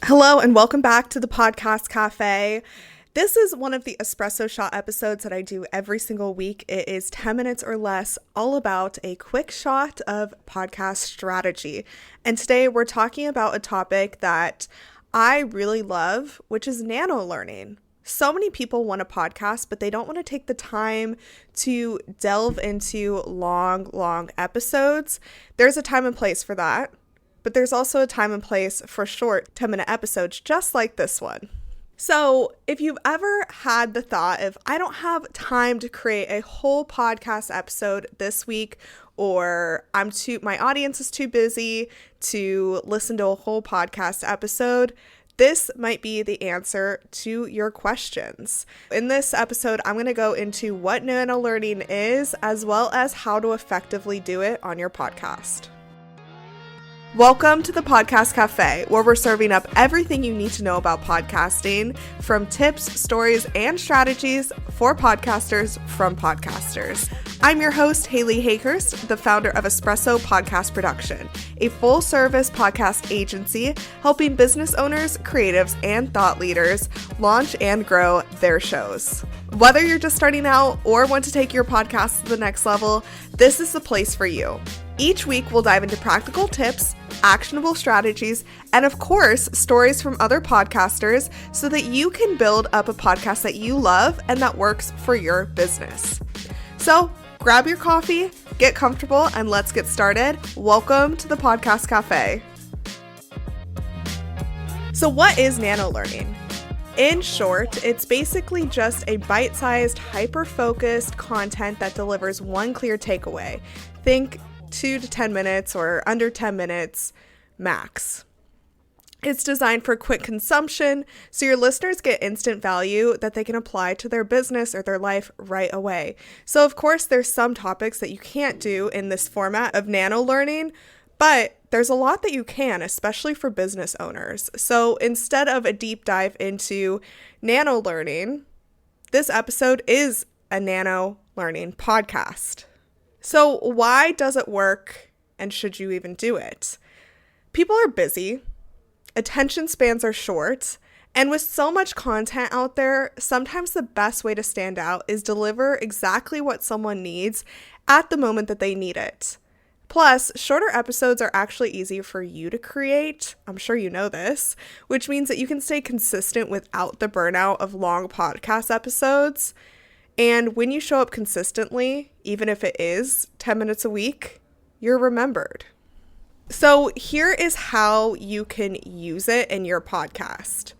Hello and welcome back to the Podcast Cafe. This is one of the espresso shot episodes that I do every single week. It is 10 minutes or less, all about a quick shot of podcast strategy. And today we're talking about a topic that I really love, which is nano learning. So many people want a podcast, but they don't want to take the time to delve into long episodes. There's a time and place for that. But there's also a time and place for short 10-minute episodes just like this one. So if you've ever had the thought of, I don't have time to create a whole podcast episode this week, or my audience is too busy to listen to a whole podcast episode, this might be the answer to your questions. In this episode, I'm going to go into what nano learning is, as well as how to effectively do it on your podcast. Welcome to the Podcast Cafe, where we're serving up everything you need to know about podcasting, from tips, stories, and strategies for podcasters from podcasters. I'm your host, Hayleigh Hayhurst, the founder of Espresso Podcast Production, a full-service podcast agency helping business owners, creatives, and thought leaders launch and grow their shows. Whether you're just starting out or want to take your podcast to the next level, this is the place for you. Each week, we'll dive into practical tips, actionable strategies, and of course, stories from other podcasters so that you can build up a podcast that you love and that works for your business. So grab your coffee, get comfortable, and let's get started. Welcome to the Podcast Cafe. So what is nano learning? In short, it's basically just a bite-sized, hyper-focused content that delivers one clear takeaway. Think 2 to 10 minutes or under 10 minutes max. It's designed for quick consumption, so your listeners get instant value that they can apply to their business or their life right away. So of course, there's some topics that you can't do in this format of nano learning, but there's a lot that you can, especially for business owners. So instead of a deep dive into nano learning, this episode is a nano learning podcast. So why does it work, and should you even do it? People are busy, attention spans are short, and with so much content out there, sometimes the best way to stand out is deliver exactly what someone needs at the moment that they need it. Plus, shorter episodes are actually easier for you to create. I'm sure you know this, which means that you can stay consistent without the burnout of long podcast episodes. And when you show up consistently, even if it is 10 minutes a week, you're remembered. So here is how you can use it in your podcast.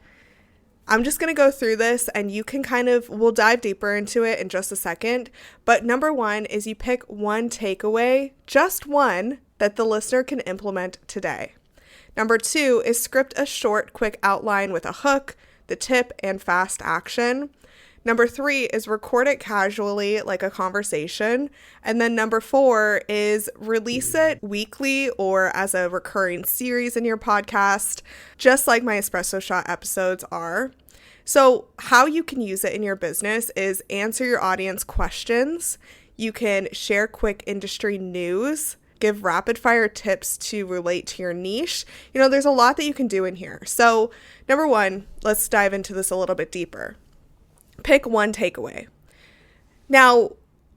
I'm just going to go through this and you can we'll dive deeper into it in just a second. But number one is you pick one takeaway, just one, that the listener can implement today. Number two is script a short, quick outline with a hook, the tip, and fast action. Number three is record it casually like a conversation. And then number four is release it weekly or as a recurring series in your podcast, just like my espresso shot episodes are. So how you can use it in your business is answer your audience questions. You can share quick industry news, give rapid fire tips to relate to your niche. There's a lot that you can do in here. So number one, let's dive into this a little bit deeper. Pick one takeaway. Now,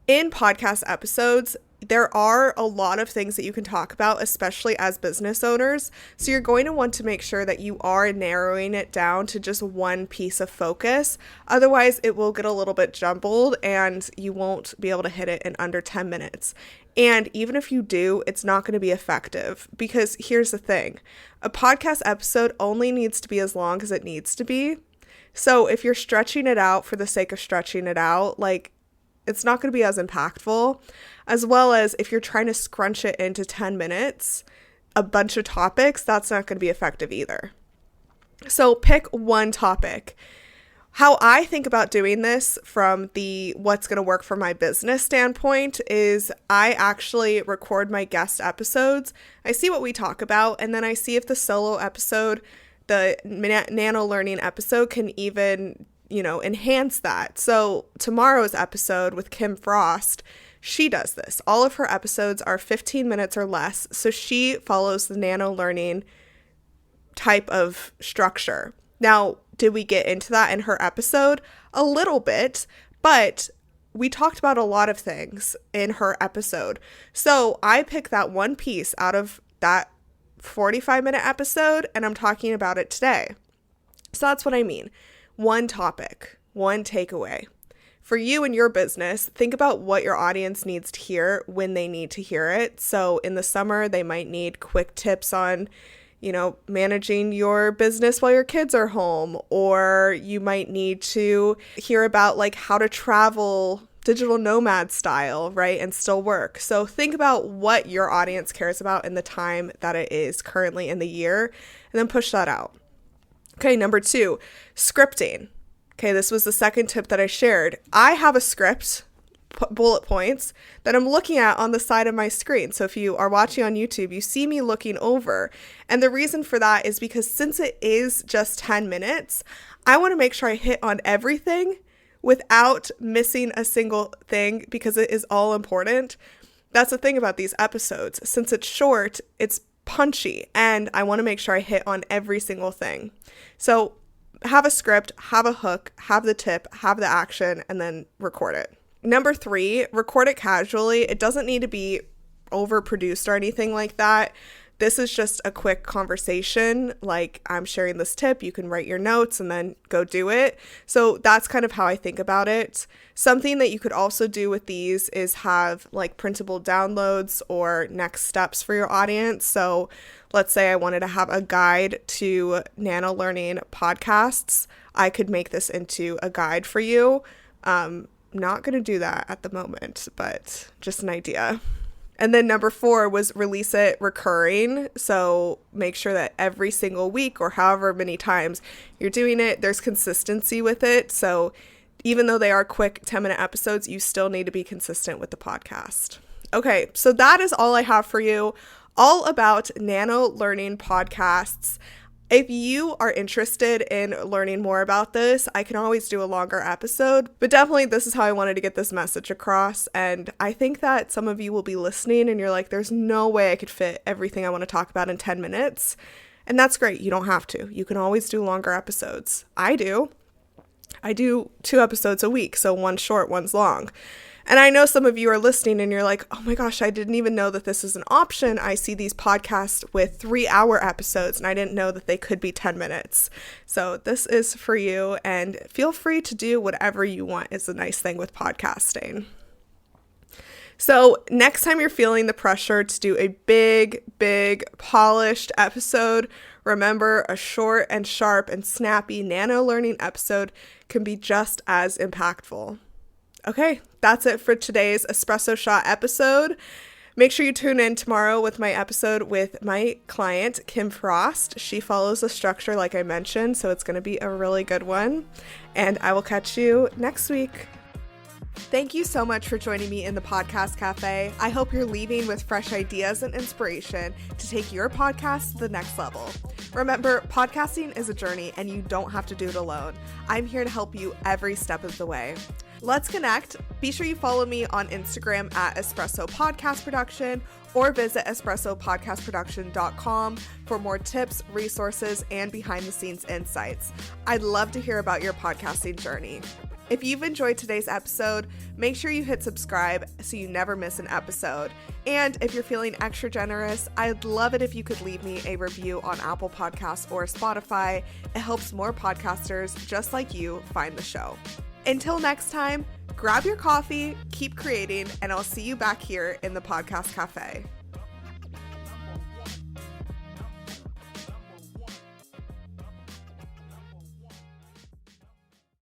in podcast episodes, there are a lot of things that you can talk about, especially as business owners. So you're going to want to make sure that you are narrowing it down to just one piece of focus. Otherwise, it will get a little bit jumbled and you won't be able to hit it in under 10 minutes. And even if you do, it's not going to be effective because here's the thing. A podcast episode only needs to be as long as it needs to be. So if you're stretching it out for the sake of stretching it out, it's not going to be as impactful, as well as if you're trying to scrunch it into 10 minutes, a bunch of topics, that's not going to be effective either. So pick one topic. How I think about doing this from the what's going to work for my business standpoint is I actually record my guest episodes. I see what we talk about, and then I see if the solo episode, the nano learning episode, can even, enhance that. So tomorrow's episode with Kim Frost, she does this. All of her episodes are 15 minutes or less. So she follows the nano learning type of structure. Now, did we get into that in her episode? A little bit, but we talked about a lot of things in her episode. So I picked that one piece out of that 45-minute episode, and I'm talking about it today. So that's what I mean. One topic, one takeaway. For you and your business, think about what your audience needs to hear when they need to hear it. So in the summer, they might need quick tips on, managing your business while your kids are home, or you might need to hear about like how to travel digital nomad style, right? And still work. So think about what your audience cares about in the time that it is currently in the year, and then push that out. Okay, number 2, scripting. Okay, this was the second tip that I shared. I have a script, bullet points, that I'm looking at on the side of my screen. So if you are watching on YouTube, you see me looking over. And the reason for that is because since it is just 10 minutes, I want to make sure I hit on everything without missing a single thing, because it is all important. That's the thing about these episodes. Since it's short, it's punchy, and I want to make sure I hit on every single thing. So have a script, have a hook, have the tip, have the action, and then record it. Number 3, record it casually. It doesn't need to be overproduced or anything like that. This is just a quick conversation. Like, I'm sharing this tip, you can write your notes and then go do it. So that's kind of how I think about it. Something that you could also do with these is have like printable downloads or next steps for your audience. So let's say I wanted to have a guide to Nano learning podcasts. I could make this into a guide for you. Not going to do that at the moment, but just an idea. And then number 4 was release it recurring. So make sure that every single week or however many times you're doing it, there's consistency with it. So even though they are quick 10-minute episodes, you still need to be consistent with the podcast. Okay, so that is all I have for you, all about Nano learning podcasts. If you are interested in learning more about this, I can always do a longer episode, but definitely this is how I wanted to get this message across. And I think that some of you will be listening and you're like, there's no way I could fit everything I want to talk about in 10 minutes. And that's great. You don't have to. You can always do longer episodes. I do 2 episodes a week, so one's short, one's long. And I know some of you are listening and you're like, oh my gosh, I didn't even know that this is an option. I see these podcasts with 3-hour episodes and I didn't know that they could be 10 minutes. So this is for you, and feel free to do whatever you want is the nice thing with podcasting. So next time you're feeling the pressure to do a big, polished episode, remember a short and sharp and snappy Nano learning episode can be just as impactful. Okay, that's it for today's Espresso Shot episode. Make sure you tune in tomorrow with my episode with my client, Kim Frost. She follows the structure like I mentioned, so it's going to be a really good one. And I will catch you next week. Thank you so much for joining me in the Podcast Cafe. I hope you're leaving with fresh ideas and inspiration to take your podcast to the next level. Remember, podcasting is a journey and you don't have to do it alone. I'm here to help you every step of the way. Let's connect. Be sure you follow me on Instagram at Espresso Podcast Production or visit espressopodcastproduction.com for more tips, resources, and behind-the-scenes insights. I'd love to hear about your podcasting journey. If you've enjoyed today's episode, make sure you hit subscribe so you never miss an episode. And if you're feeling extra generous, I'd love it if you could leave me a review on Apple Podcasts or Spotify. It helps more podcasters just like you find the show. Until next time, grab your coffee, keep creating, and I'll see you back here in the Podcast Cafe.